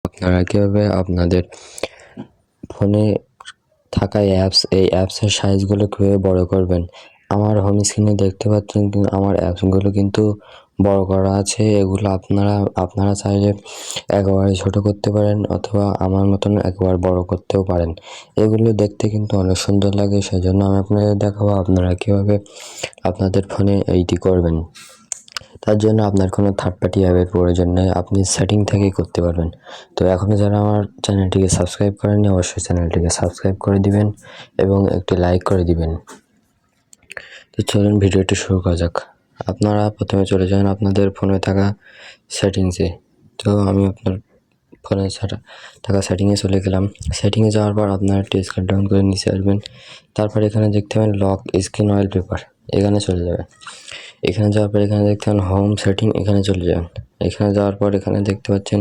আপনারা কীভাবে আপনাদের ফোনে থাকা এই অ্যাপসের সাইজগুলো কীভাবে বড় করবেন। আমার হোম স্ক্রিনে দেখতে পাচ্ছেন আমার অ্যাপসগুলো কিন্তু বড় করা আছে। এগুলো আপনারা চাইলে একেবারে ছোট করতে পারেন অথবা আমার মতন একবার বড় করতেও পারেন। এগুলো দেখতে কিন্তু অনেক সুন্দর লাগে, সেজন্য আমি আপনাদের দেখাবো আপনারা কীভাবে আপনাদের ফোনে এইটি করবেন। তার জন্য আপনার কোনো থার্ড পার্টি অ্যাপের প্রয়োজন নেই, আপনি সেটিং থেকেই করতে পারবেন। তো এখনও যারা আমার চ্যানেলটিকে সাবস্ক্রাইব করেননি অবশ্যই চ্যানেলটিকে সাবস্ক্রাইব করে দিবেন এবং একটি লাইক করে দিবেন। তো চলুন ভিডিওটি শুরু করা যাক। আপনারা প্রথমে চলে যান আপনাদের ফোনে থাকা সেটিংসে। তো আমি আপনার ফোনে থাকা সেটিংয়ে চলে গেলাম। সেটিংয়ে যাওয়ার পর আপনারা একটি স্ক্রল ডাউন করে নিচে আসবেন। তারপর এখানে দেখতে পাবেন লক স্ক্রিন ওয়ালপেপার, এখানে চলে যাবেন। এখানে যাওয়ার পর এখানে দেখতে পাবেন হোম সেটিং, এখানে চলে যাবেন। এখানে যাওয়ার পর এখানে দেখতে পাচ্ছেন